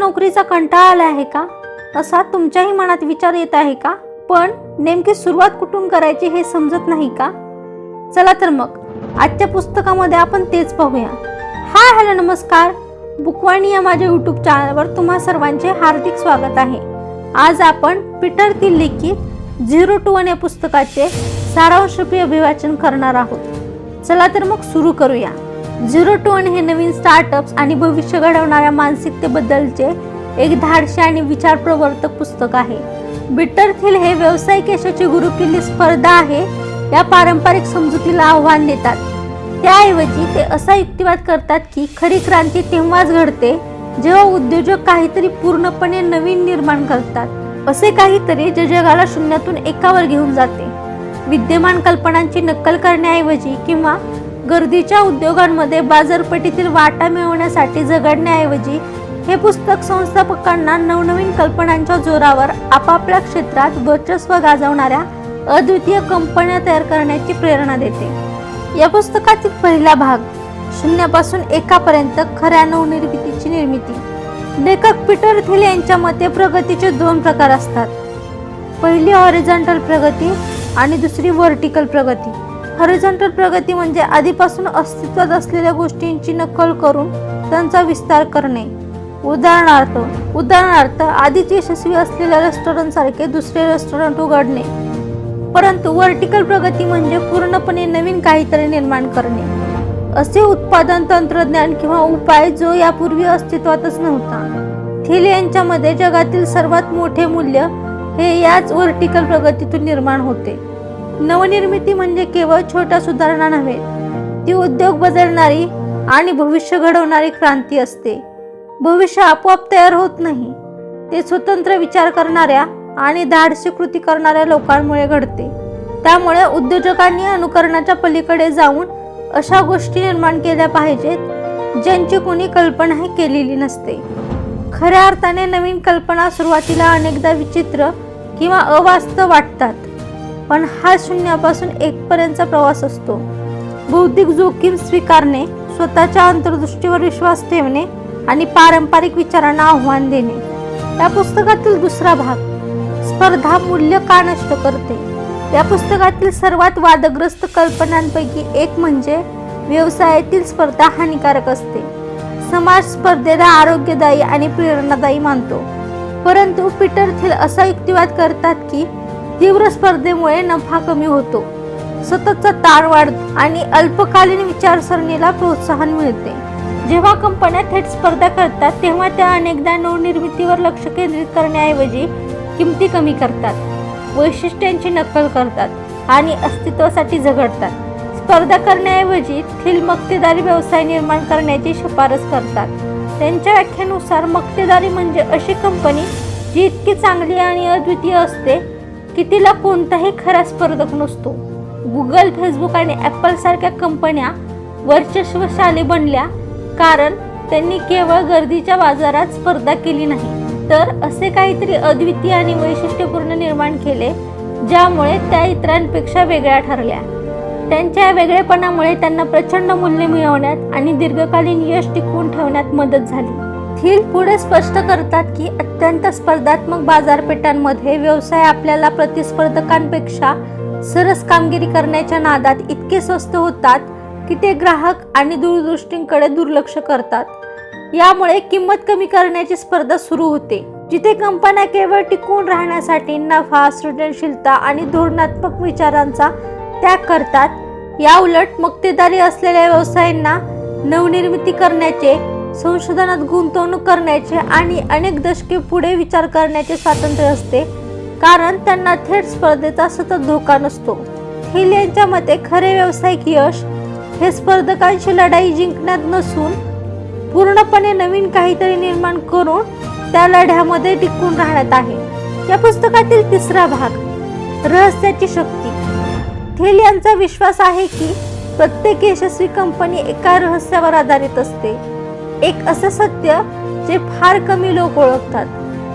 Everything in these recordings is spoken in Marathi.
नोकरीचा कंटाळा आला आहे का? असा तुमच्याही मनात विचार येत आहे का? पण नेमकी सुरुवात कुठून करायची हे समजत नाही का? चला तर मग आजच्या पुस्तकामध्ये आपण तेच पाहूया. हाय हॅलो नमस्कार, बुकवाणी या माझ्या यूट्यूब चॅनलवर तुम्हा सर्वांचे हार्दिक स्वागत आहे. आज आपण पीटर थिल लिखित 0 to 1 या पुस्तकाचे सारांशरूपी अभिवाचन करणार आहोत. चला तर मग सुरू करूया. 0 to 1 हे नवीन स्टार्टअप्स आणि भविष्य घडवणाऱ्या मानसिकतेबद्दलचे एक धाडसी आणि विचारप्रवर्तक पुस्तक आहे. पीटर थिल हे व्यावसायिक यशाची गुरुकिल्ली स्पर्धा आहे या पारंपरिक समजुतीला आव्हान देतात. त्याऐवजी ते असा युक्तिवाद करतात की खरी क्रांती तेव्हाच घडते जेव्हा उद्योजक काहीतरी पूर्णपणे नवीन निर्माण करतात, असे काहीतरी जे जगाला शून्यातून एकावर घेऊन जाते. विद्यमान कल्पनांची नक्कल करण्याऐवजी किंवा गर्दीच्या उद्योगांमध्ये बाजारपेठेतील वाटा मिळवण्यासाठी झगडण्याऐवजी हे पुस्तक संस्थापकांना नवनवीन कल्पनांच्या जोरावर आपापल्या क्षेत्रात वर्चस्व गाजवणाऱ्या अद्वितीय कंपन्या तयार करण्याची प्रेरणा देते. या पुस्तकातील पहिला भाग, शून्यापासून एकापर्यंत खऱ्या नवनिर्मितीची निर्मिती. लेखक पीटर थिल यांच्या मते प्रगतीचे 2 प्रकार असतात. पहिली हॉरिझॉन्टल प्रगती आणि दुसरी व्हर्टिकल प्रगती. हॉरिझॉन्टल प्रगती म्हणजे आधीपासून अस्तित्वात असलेल्या गोष्टींची नक्कल करून त्यांचा विस्तार करणे. उदाहरणार्थ आधीच यशस्वी असलेल्या रेस्टॉरंट सारखे दुसरे रेस्टॉरंट उघडणे. परंतु व्हर्टिकल प्रगती म्हणजे पूर्णपणे नवीन काहीतरी निर्माण करणे, असे उत्पादन, तंत्रज्ञान किंवा उपाय जो यापूर्वी अस्तित्वातच नव्हता. थिल यांच्या मध्ये जगातील सर्वात मोठे मूल्य हे याच व्हर्टिकल प्रगतीतून निर्माण होते. नवनिर्मिती म्हणजे केवळ छोट्या सुधारणा नव्हे, ती उद्योग बदलणारी आणि भविष्य घडवणारी क्रांती असते. भविष्य आपोआप तयार होत नाही, ते स्वतंत्र विचार करणाऱ्या आणि धाडसी कृती करणाऱ्या लोकांमुळे घडते. त्यामुळे उद्योजकांनी अनुकरणाच्या पलीकडे जाऊन अशा गोष्टी निर्माण केल्या पाहिजेत ज्यांची कोणी कल्पनाही केलेली नसते. खऱ्या अर्थाने नवीन कल्पना सुरुवातीला अनेकदा विचित्र किंवा अवास्तव वाटतात, पण हा शून्यापासून 1 पर्यंतचा प्रवास असतो. बौद्धिक जोखीम स्वीकारणे, स्वतःच्या अंतर्दृष्टीवर विश्वास ठेवणे आणि पारंपरिक विचारांना आव्हान देणे. या पुस्तकातील दुसरा भाग, स्पर्धा मूल्य का नष्ट करते. या पुस्तकातील सर्वात वादग्रस्त कल्पनांपैकी एक म्हणजे व्यवसायातील स्पर्धा हानिकारक असते. समाज स्पर्धेला आरोग्यदायी आणि प्रेरणादायी मानतो, परंतु पीटर थिल असा युक्तिवाद करतात की तीव्र स्पर्धेमुळे नफा कमी होतो, सततचा ताण वाढतो आणि अल्पकालीन विचारसरणीला प्रोत्साहन मिळते. जेव्हा कंपन्या थेट स्पर्धा करतात तेव्हा त्या अनेकदा नवनिर्मितीवर लक्ष केंद्रित करण्याऐवजी किमती कमी करतात, वैशिष्ट्यांची नक्कल करतात आणि अस्तित्वासाठी झगडतात. स्पर्धा करण्याऐवजी थिल मक्तेदारी व्यवसाय निर्माण करण्याची शिफारस करतात. त्यांच्या व्याख्येनुसार मक्तेदारी म्हणजे अशी कंपनी जी इतकी चांगली आणि अद्वितीय असते की तिला कोणताही खरा स्पर्धक नसतो. गुगल, फेसबुक आणि ॲपल सारख्या कंपन्या वर्चस्वशाली बनल्या कारण त्यांनी केवळ गर्दीच्या बाजारात स्पर्धा केली नाही, तर असे काहीतरी अद्वितीय आणि वैशिष्ट्यपूर्ण निर्माण केले ज्यामुळे त्या इतरांपेक्षा वेगळ्या ठरल्या. त्यांच्या वेगळेपणामुळे त्यांना प्रचंड मूल्य मिळवण्यात आणि दीर्घकालीन यश टिकवून ठेवण्यात मदत झाली. थिल पुढे स्पष्ट करतात की अत्यंत स्पर्धात्मक बाजारपेठांमध्ये व्यवसाय आपल्याला प्रतिस्पर्धकांपेक्षा सरस कामगिरी करण्याच्या नादात इतके स्वस्त होतात की ते ग्राहक आणि दूरदृष्टींकडे दुर्लक्ष करतात. यामुळे किंमत कमी करण्याची स्पर्धा सुरू होते, जिथे कंपन्या केवळ टिकून राहण्यासाठी नफा, सृजनशीलता आणि धोरणात्मक विचारांचा त्याग करतात. या उलट मक्तेदारी असलेल्या व्यवसायांना नवनिर्मिती करण्याचे, संशोधनात गुंतवणूक करण्याचे आणि अनेक दशके पुढे विचार करण्याचे स्वातंत्र्य असते, कारण त्यांना थेट स्पर्धेचा सतत धोका नसतो. थिल यांच्या मते खरे व्यावसायिक यश हे स्पर्धकांशी लढाई जिंकण्यात नसून पूर्णपणे नवीन काहीतरी निर्माण करून त्या लढ्यामध्ये टिकून राहण्यात आहे. या पुस्तकातील तिसरा भाग, रहस्याची शक्ती. थिल यांचा विश्वास आहे की प्रत्येक यशस्वी कंपनी एका रहस्यावर आधारित असते. एक असं सत्य जे फार कमी लोक ओळखतात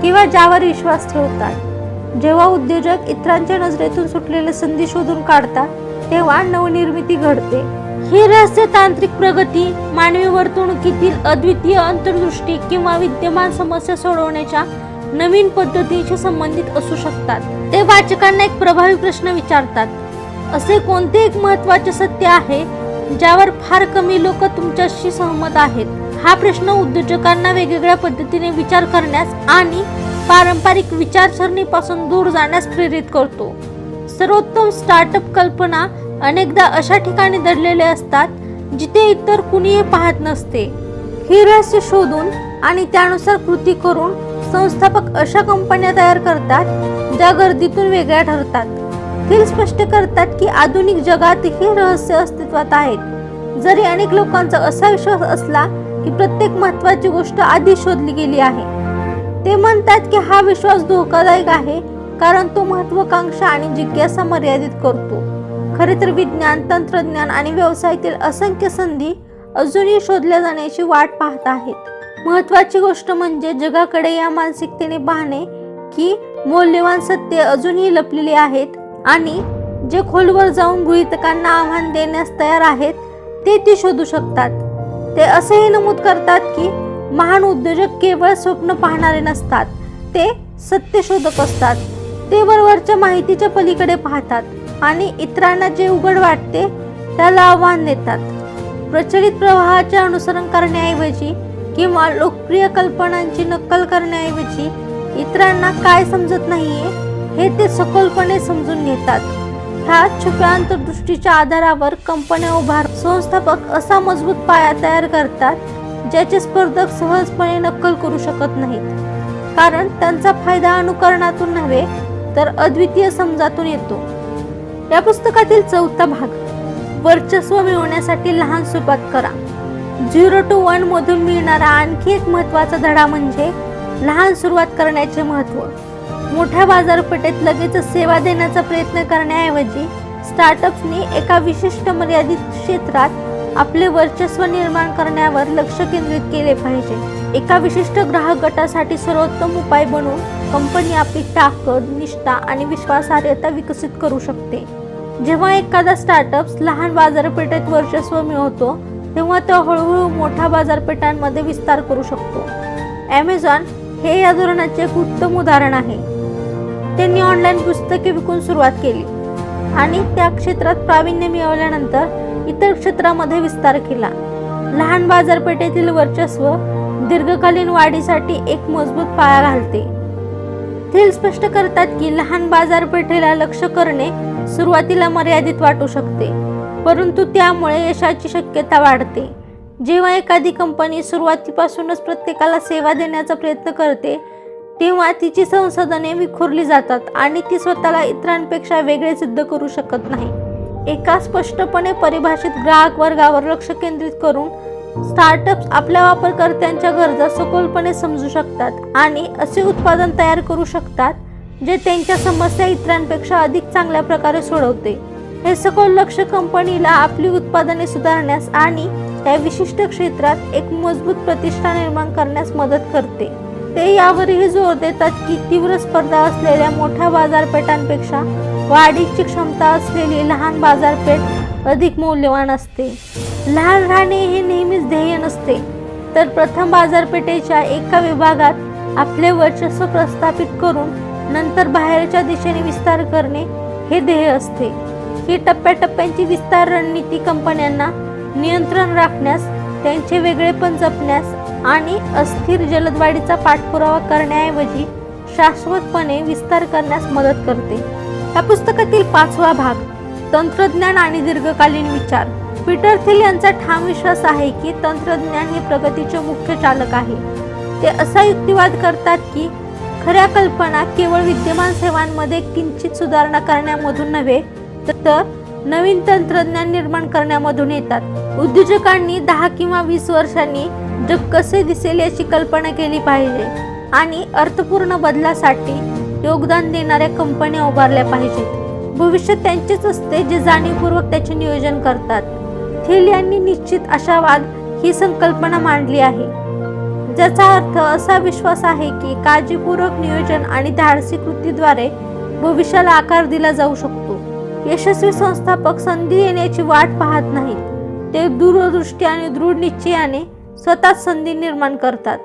किंवा ज्यावर विश्वास ठेवतात. जेव्हा उद्योजक इतरांच्या नजरेतून सुटलेले संधी शोधून काढतात तेव्हा नवनिर्मिती घडते. ही रहस्य तांत्रिक प्रगती, मानवी वर्तणुकीतील अद्वितीय अंतर्दृष्टी किंवा विद्यमान समस्या सोडवण्याच्या नवीन पद्धतींशी संबंधित असू शकतात. ते वाचकांना एक प्रभावी प्रश्न विचारतात. असे कोणते एक महत्त्वाचे सत्य आहे ज्यावर फार कमी लोक तुमच्याशी सहमत आहेत? हा प्रश्न उद्योजकांना वेगवेगळ्या पद्धतीने विचार करण्यास आणि पारंपरिक विचारसरणीपासून दूर जाण्यास प्रेरित करतो. सर्वोत्तम स्टार्टअप कल्पना अनेकदा अशा ठिकाणी दडलेले असतात जिथे इतर कुणीही पाहत नसते. ही रहस्य शोधून आणि त्यानुसार कृती करून संस्थापक अशा कंपन्या तयार करतात ज्या गर्दीतून वेगळ्या ठरतात. थिल स्पष्ट करतात की आधुनिक जगात हे रहस्य अस्तित्वात आहेत. जरी अनेक लोकांचा असा विश्वास असला की प्रत्येक महत्त्वाची गोष्ट आधी शोधली गेली आहे, ते म्हणतात की हा विश्वास धोकादायक आहे कारण तो महत्त्वाकांक्षा आणि जिज्ञासा मर्यादित करतो. खरे तर विज्ञान, तंत्रज्ञान आणि व्यवसायातील असंख्य संधी अजूनही शोधल्या जाण्याची वाट पाहत आहेत. महत्त्वाची गोष्ट म्हणजे जगाकडे या मानसिकतेने पाहणे की मौल्यवान सत्य अजूनही लपलेली आहेत आणि जे खोलवर जाऊन गृहीतकांना आव्हान देण्यास तयार आहेत ते ती शोधू शकतात. ते असेही नमूद करतात की महान उद्योजक केवळ स्वप्न पाहणारे नसतात, ते सत्य शोधक असतात. ते वरवरच्या माहितीच्या पलीकडे पाहतात आणि इतरांना जे उघड वाटते त्याला आव्हान देतात. प्रचलित प्रवाहाचे अनुसरण करण्याऐवजी किंवा लोकप्रिय कल्पनांची नक्कल करण्याऐवजी इतरांना काय समजत नाहीये हे ते सखोलपणे समजून घेतात. ह्या छुप्या अंतर्दृष्टीच्या आधारावर कंपन्या संस्थापक असा मजबूत पाया तयार करतात ज्याचे स्पर्धक सहजपणे नक्कल करू शकत नाहीत, कारण त्यांचा फायदा अनुकरणातून नव्हे तर अद्वितीय समजातून येतो. या पुस्तकातील 4था भाग, वर्चस्व मिळवण्यासाठी लहान सुरुवात करा. 0 to 1 मधून मिळणारा आणखी एक महत्त्वाचा धडा म्हणजे लहान सुरुवात करण्याचे महत्त्व. मोठ्या बाजारपेठेत लगेच सेवा देण्याचा प्रयत्न करण्याऐवजी स्टार्टअप्सनी एका विशिष्ट मर्यादित क्षेत्रात आपले वर्चस्व निर्माण करण्यावर लक्ष केंद्रित केले पाहिजे. एका विशिष्ट ग्राहक गटासाठी सर्वोत्तम उपाय बनवून कंपनी आपली ताकद, निष्ठा आणि विश्वासार्हता विकसित करू शकते. जेव्हा एखादा स्टार्टअप लहान बाजारपेठेत वर्चस्व मिळवतो तेव्हा तो हळूहळू मोठ्या बाजारपेठांमध्ये विस्तार करू शकतो. ॲमेझॉन हे या धोरणाचे एक उत्तम उदाहरण आहे. त्यांनी ऑनलाईन पुस्तके विकून सुरुवात केली आणि त्या क्षेत्रात प्रावीण्य मिळवल्यानंतर इतर क्षेत्रामध्ये विस्तार केला. लहान बाजारपेठेतील वर्चस्व दीर्घकालीन वाढीसाठी एक मजबूत पाया घालते. थिल स्पष्ट करतात की लहान बाजारपेठेला लक्ष्य करणे सुरुवातीला मर्यादित वाटू शकते, परंतु त्यामुळे यशाची शक्यता वाढते. जेव्हा एखादी कंपनी सुरुवातीपासूनच प्रत्येकाला सेवा देण्याचा प्रयत्न करते तेव्हा तिची संसाधने विखुरली जातात आणि ती स्वतःला इतरांपेक्षा वेगळे सिद्ध करू शकत नाही. एका स्पष्टपणे परिभाषित ग्राहक वर्गावर लक्ष केंद्रित करून स्टार्टअप्स आपल्या वापरकर्त्यांच्या गरजा सखोलपणे समजू शकतात आणि असे उत्पादन तयार करू शकतात जे त्यांच्या समस्या इतरांपेक्षा अधिक चांगल्या प्रकारे सोडवते. हे सखोल लक्ष कंपनीला आपली उत्पादने सुधारण्यास आणि त्या विशिष्ट क्षेत्रात एक मजबूत प्रतिष्ठा निर्माण करण्यास मदत करते. ते यावरही जोर देतात की तीव्र स्पर्धा असलेल्या मोठ्या बाजारपेठांपेक्षा वाढीची क्षमता असलेली लहान बाजारपेठ अधिक मौल्यवान असते. लहान राहणे हे नेहमीच ध्येय नसते, तर प्रथम बाजारपेठेच्या एका विभागात आपले वर्चस्व प्रस्थापित करून नंतर बाहेरच्या दिशेने विस्तार करणे हे ध्येय असते. ही टप्प्याटप्प्यांची विस्तार रणनीती कंपन्यांना नियंत्रण राखण्यास, त्यांचे वेगळेपण जपण्यास आणि अस्थिर जलद वाढीचा पाठपुरावा करण्याऐवजी शाश्वतपणे विस्तार करण्यास मदत करते. या पुस्तकातील 5वा भाग, तंत्रज्ञान आणि दीर्घकालीन विचार. पीटर थिल यांचा ठाम विश्वास आहे की तंत्रज्ञान हे प्रगतीचे मुख्य चालक आहे. ते असा युक्तिवाद करतात की खऱ्या कल्पना केवळ विद्यमान सेवांमध्ये किंचित सुधारणा करण्यामधून नव्हे तर नवीन तंत्रज्ञान निर्माण करण्यामधून येतात. उद्योजकांनी 10 किंवा 20 वर्षांनी जग कसे दिसेल याची कल्पना केली पाहिजे आणि अर्थपूर्ण बदलासाठी योगदान देणाऱ्या कंपन्या उभारल्या पाहिजेत. भविष्य त्यांचेच असते जे जाणीवपूर्वक त्याचे नियोजन करतात. थिल यांनी निश्चित आशावाद ही संकल्पना मांडली आहे, ज्याचा अर्थ असा विश्वास आहे की काळजीपूर्वक नियोजन आणि धाडसी कृतीद्वारे भविष्याला आकार दिला जाऊ शकतो. यशस्वी संस्थापक संधी येण्याची वाट पाहत नाहीत, ते दूरदृष्टी आणि दृढ निश्चयाने स्वतःच संधी निर्माण करतात.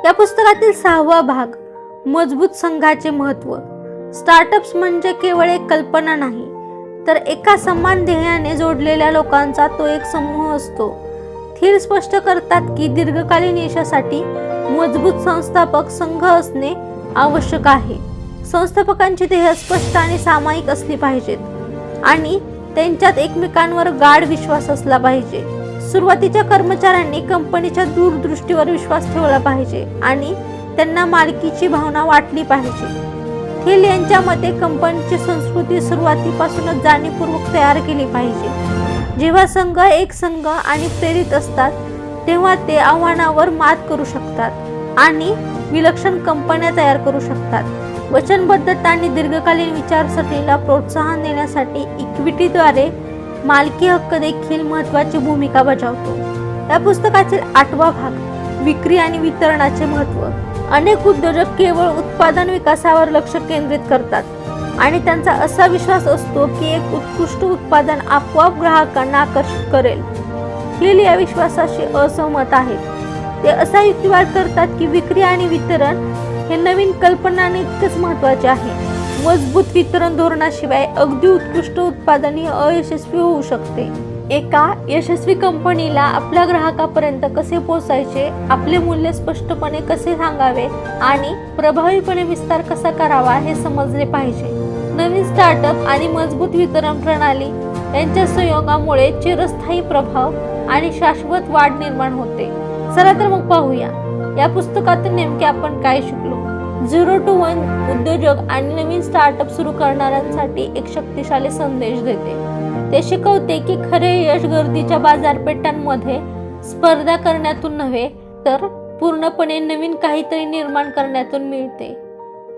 या पुस्तकातील 6वा भाग, मजबूत संघाचे महत्त्व. स्टार्टअप्स म्हणजे केवळ एक कल्पना नाही, तर एका समान ध्येयाने जोडलेल्या लोकांचा तो एक समूह असतो. थिल स्पष्ट करतात की दीर्घकालीन यशासाठी मजबूत संस्थापक संघ असणे आवश्यक आहे. संस्थापकांची ध्येय स्पष्ट आणि सामायिक असली पाहिजेत आणि त्यांच्यात एकमेकांवर गाढ विश्वास असला पाहिजे. सुरुवातीच्या कर्मचाऱ्यांनी कंपनीच्या दूरदृष्टीवर विश्वास ठेवला पाहिजे आणि त्यांना मालकीची भावना वाटली पाहिजे. थिल यांच्या मते कंपनीची संस्कृती सुरुवातीपासूनच जाणीवपूर्वक तयार केली पाहिजे. जेव्हा संघ एक संघ आणि प्रेरित असतात तेव्हा ते आव्हानावर मात करू शकतात आणि विलक्षण कंपन्या तयार करू शकतात. वचनबद्धता आणि दीर्घकालीन विचारसरणीला प्रोत्साहन देण्यासाठी इक्विटीद्वारे मालकी हक्क देखील महत्त्वाची भूमिका बजावतो. या पुस्तकातील 8वा भाग, विक्री आणि वितरणाचे महत्त्व. अनेक उद्योजक केवळ उत्पादन विकासावर लक्ष केंद्रित करतात आणि त्यांचा असा विश्वास असतो की एक उत्कृष्ट उत्पादन आपोआप ग्राहकांना आकर्षित करेल. हिल या विश्वासाशी असहमत आहेत. ते असा युक्तिवाद करतात की विक्री आणि वितरण हे नवीन कल्पनांनी इतकेच महत्त्वाचे आहे. मजबूत वितरण धोरणाशिवाय अगदी उत्कृष्ट उत्पादनही अयशस्वी होऊ शकते. एका यशस्वी कंपनीला आपल्या ग्राहकापर्यंत कसे पोहोचायचे, आपले मूल्य स्पष्टपणे कसे सांगावे आणि प्रभावीपणे विस्तार कसा करावा हे समजले पाहिजे. नवीन स्टार्टअप आणि मजबूत वितरण प्रणाली यांच्या संयोगामुळे चिरस्थायी प्रभाव आणि शाश्वत वाढ निर्माण होते. चला तर मग पाहूया या पुस्तकातून नेमके आपण काय शिकलो. 0 to 1 उद्योजक आणि नवीन स्टार्टअप सुरू करणाऱ्यांसाठी एक शक्तिशाली संदेश देते. ते शिकवते की खरे यश गर्दीच्या बाजारपेठांमध्ये स्पर्धा करण्यातून नव्हे, तर पूर्णपणे नवीन काहीतरी निर्माण करण्यातून मिळते.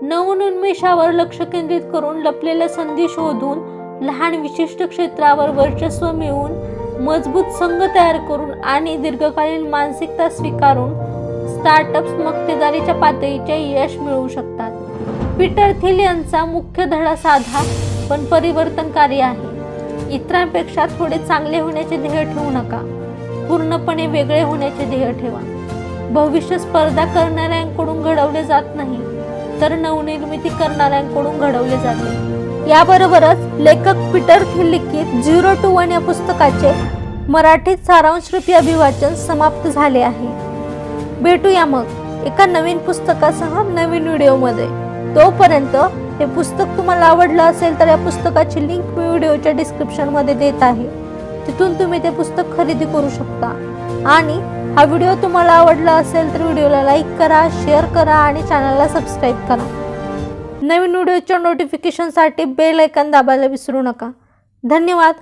नवोन्मेषावर लक्ष केंद्रित करून, लपलेल्या संधी शोधून, लहान विशिष्ट क्षेत्रावर वर्चस्व मिळवून, मजबूत संघ तयार करून आणि दीर्घकालीन मानसिकता स्वीकारून स्टार्टअप्स मक्तेदारीच्या पातळीचे यश मिळवू शकतात. पीटर थिल यांचा मुख्य धडा साधा पण परिवर्तनकारी आहे. इतरांपेक्षा थोडे चांगले होण्याचे ध्येय ठेवू नका, पूर्णपणे वेगळे होण्याचे ध्येय ठेवा. भविष्य स्पर्धा करणाऱ्यांकडून घडवले जात नाही, तर नवनिर्मिती करणाऱ्यांकडून घडवले जाते. याबरोबरच लेखक पीटर थिल लिखित 0 to 1 या पुस्तकाचे मराठीत सारांशरूपी अभिवाचन समाप्त झाले आहे. भेटूया मग एका नवीन पुस्तकासह नवीन व्हिडिओमध्ये. तोपर्यंत हे पुस्तक तुम्हाला आवडलं असेल तर या पुस्तकाची लिंक मी व्हिडिओच्या डिस्क्रिप्शनमध्ये देत आहे. तिथून तुम्ही ते पुस्तक खरेदी करू शकता. आणि हा व्हिडिओ तुम्हाला आवडला असेल तर व्हिडिओला लाईक करा, शेअर करा आणि चॅनलला सबस्क्राईब करा. नवीन व्हिडिओच्या नोटिफिकेशनसाठी बेल आयकॉन दाबायला विसरू नका. धन्यवाद.